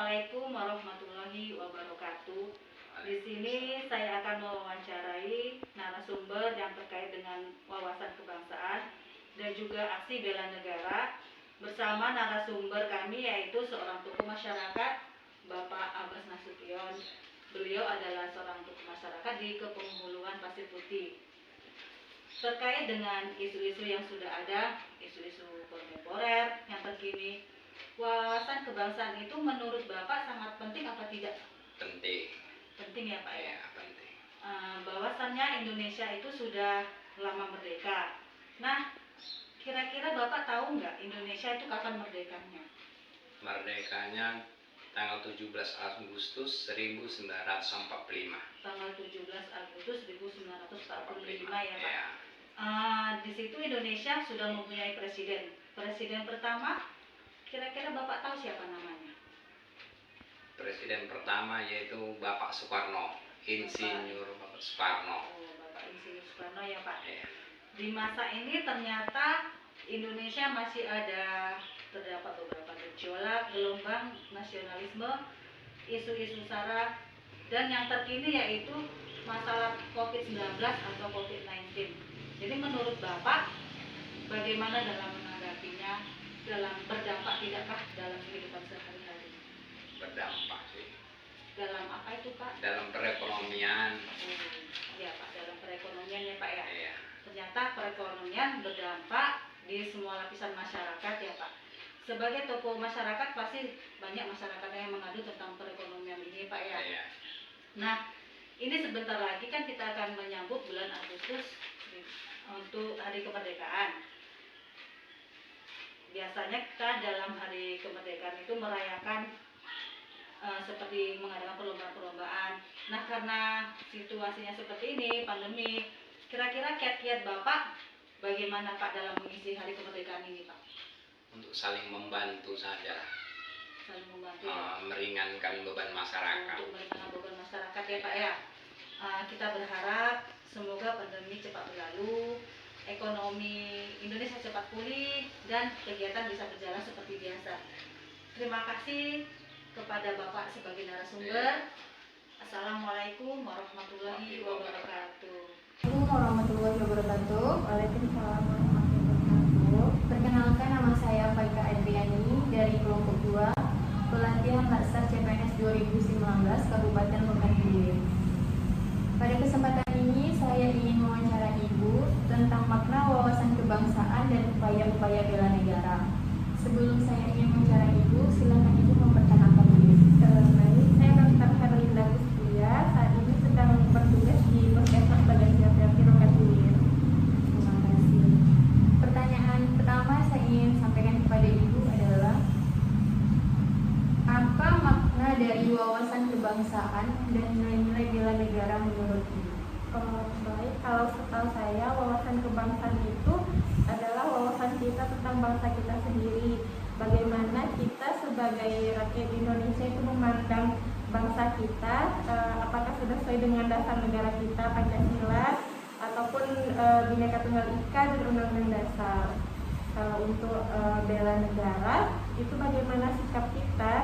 Assalamualaikum warahmatullahi wabarakatuh. Di sini saya akan mewawancarai narasumber yang terkait dengan wawasan kebangsaan dan juga aksi bela negara bersama narasumber kami yaitu seorang tokoh masyarakat, Bapak Abbas Nasution. Beliau adalah seorang tokoh masyarakat di Kepenghuluan Pasir Putih. Terkait dengan isu-isu yang sudah ada, isu-isu kontemporer yang terkini, wawasan kebangsaan itu menurut Bapak sangat penting apa tidak? Penting. Penting ya Pak ya? Penting. Bahwasannya Indonesia itu sudah lama merdeka. Nah, kira-kira Bapak tahu nggak Indonesia itu kapan merdekanya? Merdekanya tanggal 17 Agustus 1945. Tanggal 17 Agustus 1945 ya Pak? Ya. Di situ Indonesia sudah mempunyai presiden. Presiden pertama, kira-kira Bapak tahu siapa namanya? Presiden pertama yaitu Bapak Soekarno, Insinyur Bapak Soekarno. Oh, Bapak Insinyur Soekarno ya Pak. Ya. Di masa ini ternyata Indonesia masih terdapat beberapa gejolak, gelombang nasionalisme, isu-isu sara, dan yang terkini yaitu masalah COVID-19 atau COVID-19. Jadi menurut Bapak, bagaimana dalam menanggapinya, dalam berdampak tidakkah dalam kehidupan sehari-hari? Berdampak sih. Dalam apa itu Pak? Dalam perekonomian. Iya Pak, dalam perekonomian ya Pak ya. Ya. Ternyata perekonomian berdampak di semua lapisan masyarakat ya Pak. Sebagai tokoh masyarakat pasti banyak masyarakat yang mengadu tentang perekonomian ini Pak ya. Ya. Nah, ini sebentar lagi kan kita akan menyambut bulan Agustus untuk hari kemerdekaan. Biasanya kita dalam hari kemerdekaan itu merayakan seperti mengadakan perlombaan-perlombaan. Nah, karena situasinya seperti ini, pandemi, kira-kira kiat-kiat Bapak bagaimana Pak dalam mengisi hari kemerdekaan ini Pak? Untuk saling membantu saja. Saling membantu ya? Meringankan beban masyarakat. Untuk meringankan beban masyarakat ya Pak ya. Kita berharap semoga pandemi cepat berlalu, ekonomi Indonesia cepat pulih, dan kegiatan bisa berjalan seperti biasa. Terima kasih kepada Bapak sebagai narasumber. Assalamualaikum warahmatullahi wabarakatuh. Assalamualaikum warahmatullahi wabarakatuh. Waalaikumsalam warahmatullahi wabarakatuh. Perkenalkan, nama saya Faika Adriani dari kelompok 2 pelatihan Laksar CPNS 2019 Kabupaten Bekasi. Pada kesempatan ini saya ingin mewawancara Ibu tentang makna wawasan kebangsaan dan upaya-upaya bela negara. Sebelum saya ingin mewawancara Ibu, silakan Ibu memperkenalkan diri. Baik, saya Dr. Herlinda Kustia, saat ini sedang bertugas di Puskesmas Bagasiapti Rokat Hilir. Terima kasih. Pertanyaan pertama saya ingin sampaikan kepada Ibu adalah apa makna dari wawasan kebangsaan dan nilai-nilai bela negara menurut Ibu? Baik, kalau setahu saya wawasan kebangsaan itu adalah wawasan kita tentang bangsa kita sendiri. Bagaimana kita sebagai rakyat Indonesia itu memandang bangsa kita, apakah sudah sesuai dengan dasar negara kita Pancasila ataupun Bhinneka Tunggal Ika dan Undang-Undang Dasar. Kalau untuk bela negara itu bagaimana sikap kita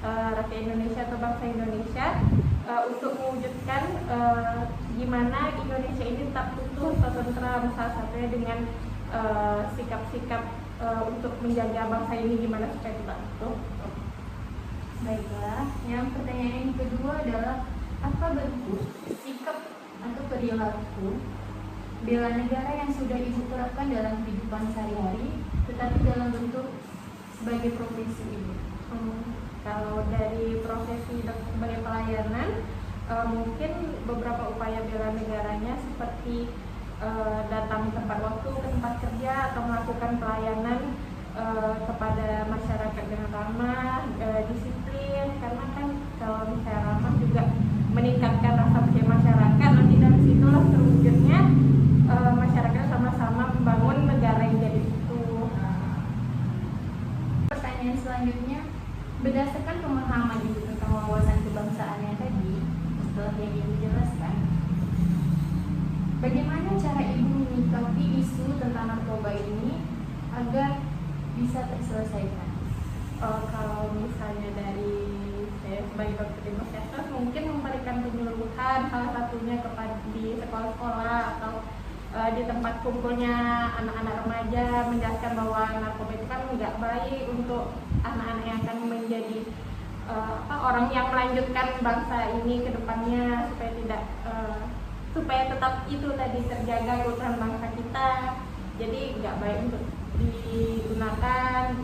rakyat Indonesia atau bangsa Indonesia untuk mewujudkan gimana Indonesia ini tetap utuh atau tentram, salah satunya dengan sikap-sikap untuk menjaga bangsa ini gimana supaya kita utuh. Baiklah, yang pertanyaan yang kedua adalah apa bentuk sikap atau perilaku bela negara yang sudah Ibu terapkan dalam kehidupan sehari-hari, tetapi dalam bentuk sebagai profesi Ibu? Kalau dari profesi sebagai pelayanan, mungkin beberapa upaya bela negaranya seperti datang tepat waktu ke tempat kerja atau melakukan pelayanan kepada masyarakat dengan ramah, disiplin, karena kan kalau misalnya ramah juga meningkatkan rasa percaya masyarakat. Nanti dari situlah terwujudnya masyarakat sama-sama membangun negara yang jadi utuh. Pertanyaan selanjutnya, berdasarkan pemahaman Ibu tentang wawasan kebangsaan yang tadi, setelah yang Ibu jelaskan, bagaimana cara Ibu menyikapi isu tentang narkoba ini agar bisa terselesaikan? Kalau misalnya dari saya sebagai dokter di puskesmas mungkin memberikan penyuluhan salah satunya kepada di sekolah-sekolah atau di tempat kumpulnya anak-anak remaja, menjelaskan bahwa narkoba itu kan nggak baik untuk anak-anak yang akan menjadi orang yang melanjutkan bangsa ini ke depannya, supaya tidak supaya tetap itu tadi terjaga keutuhan bangsa kita. Jadi nggak baik untuk digunakan.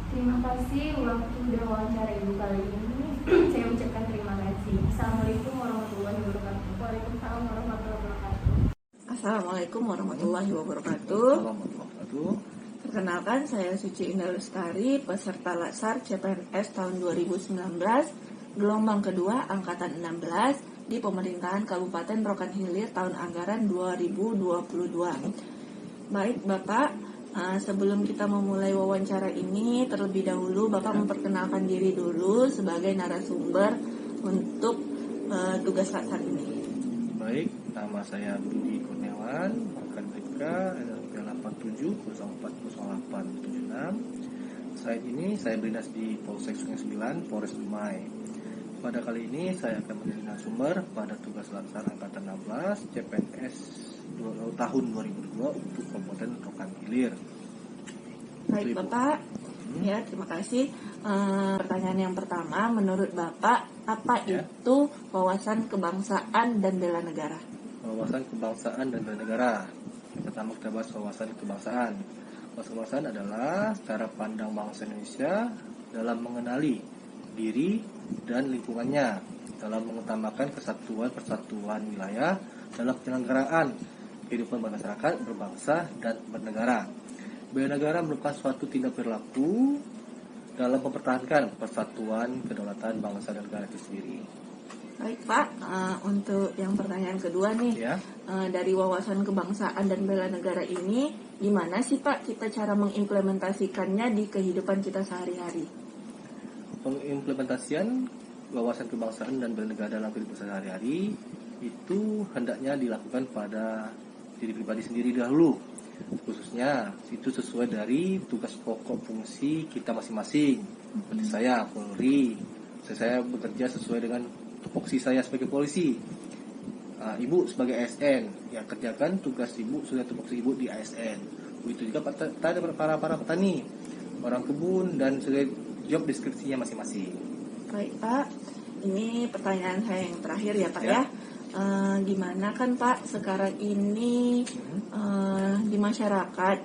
Terima kasih waktu udah wawancara ibu kali ini. Saya ucapkan terima kasih. Assalamualaikum warahmatullahi wabarakatuh. Waalaikumsalam warahmatullahi wabarakatuh. Assalamualaikum warahmatullahi wabarakatuh. Perkenalkan, saya Suci Indah Lestari, peserta Latsar CPNS tahun 2019, gelombang kedua angkatan 16 di pemerintahan Kabupaten Rokan Hilir tahun anggaran 2022. Baik Bapak, sebelum kita memulai wawancara ini, terlebih dahulu Bapak memperkenalkan diri dulu sebagai narasumber untuk tugas Latsar ini. Baik, nama saya Budi Kurniawan, rekan BK adalah 87080876. Saat ini saya berdinas di Polsek Sungai 9, Polres Dumai. Pada kali ini saya akan menjadi narasumber pada tugas Latsar angkatan 16 CPNS tahun 2022 untuk Kabupaten Rokan Hilir. Baik Bapak, ya terima kasih. Pertanyaan yang pertama, menurut Bapak apa itu wawasan kebangsaan dan bela negara? Wawasan kebangsaan dan bela negara. Yang pertama kita bahas wawasan kebangsaan. Wawasan kebangsaan adalah cara pandang bangsa Indonesia dalam mengenali diri dan lingkungannya, dalam mengutamakan kesatuan persatuan wilayah dalam penyelenggaraan kehidupan masyarakat berbangsa dan bernegara. Bela negara merupakan suatu tindak perilaku dalam mempertahankan persatuan kedaulatan bangsa dan negara itu sendiri. Baik Pak, untuk yang pertanyaan kedua nih, dari wawasan kebangsaan dan bela negara ini, gimana sih Pak kita cara mengimplementasikannya di kehidupan kita sehari-hari? Pengimplementasian wawasan kebangsaan dan bela negara dalam kehidupan sehari-hari itu hendaknya dilakukan pada diri pribadi sendiri dahulu, khususnya itu sesuai dari tugas pokok fungsi kita masing-masing. Seperti saya Polri, saya bekerja sesuai dengan tupoksi saya sebagai polisi. Ibu sebagai ASN, ya kerjakan tugas ibu sudah tupoksi ibu di ASN. Begitu juga para petani, orang kebun, dan sesuai job deskripsinya masing-masing. Baik Pak, ini pertanyaan saya yang terakhir ya Pak ya. Gimana kan Pak sekarang ini di masyarakat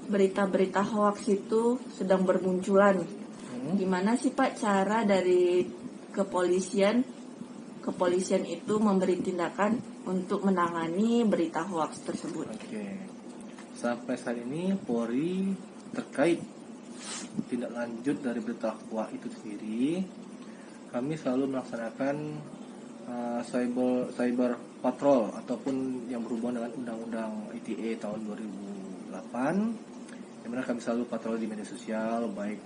berita-berita hoax itu sedang bermunculan. Gimana sih Pak cara dari kepolisian itu memberi tindakan untuk menangani berita hoax tersebut? Oke. Sampai saat ini Polri terkait tindak lanjut dari berita hoax itu sendiri, kami selalu melaksanakan cyber patrol ataupun yang berhubungan dengan Undang-Undang ITE tahun 2008, yang mana kami selalu patroli di media sosial, baik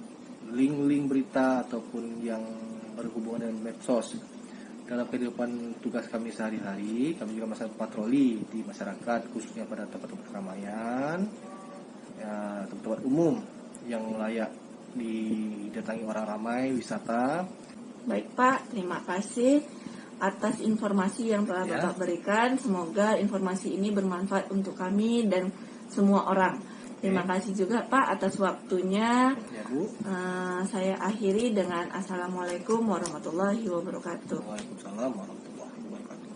link-link berita ataupun yang berhubungan dengan medsos. Dalam kehidupan tugas kami sehari-hari, kami juga melaksanakan patroli di masyarakat, khususnya pada tempat-tempat keramaian, tempat-tempat umum yang layak didatangi orang ramai, wisata. Baik Pak, terima kasih atas informasi yang telah Bapak berikan. Semoga informasi ini bermanfaat untuk kami dan semua orang. Terima kasih juga Pak atas waktunya. Ya, Bu. Saya akhiri dengan Assalamualaikum warahmatullahi wabarakatuh. Waalaikumsalam warahmatullahi wabarakatuh.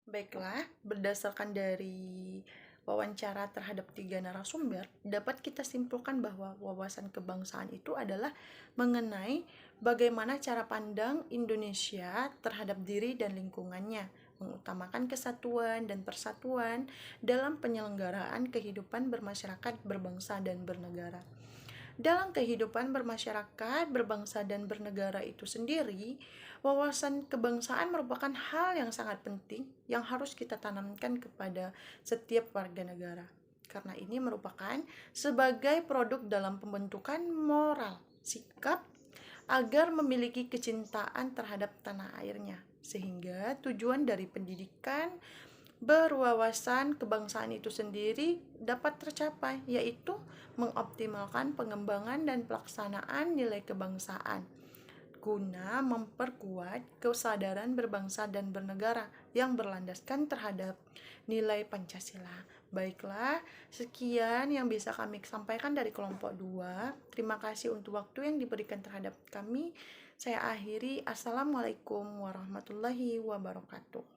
Baiklah, berdasarkan dari wawancara terhadap 3 narasumber, dapat kita simpulkan bahwa wawasan kebangsaan itu adalah mengenai bagaimana cara pandang Indonesia terhadap diri dan lingkungannya, mengutamakan kesatuan dan persatuan dalam penyelenggaraan kehidupan bermasyarakat, berbangsa, dan bernegara. Dalam kehidupan bermasyarakat, berbangsa, dan bernegara itu sendiri, wawasan kebangsaan merupakan hal yang sangat penting yang harus kita tanamkan kepada setiap warga negara. Karena ini merupakan sebagai produk dalam pembentukan moral, sikap, agar memiliki kecintaan terhadap tanah airnya. Sehingga tujuan dari pendidikan berwawasan kebangsaan itu sendiri dapat tercapai, yaitu mengoptimalkan pengembangan dan pelaksanaan nilai kebangsaan guna memperkuat kesadaran berbangsa dan bernegara yang berlandaskan terhadap nilai Pancasila. Baiklah, sekian yang bisa kami sampaikan dari kelompok 2. Terima kasih untuk waktu yang diberikan terhadap kami. Saya akhiri. Assalamualaikum warahmatullahi wabarakatuh.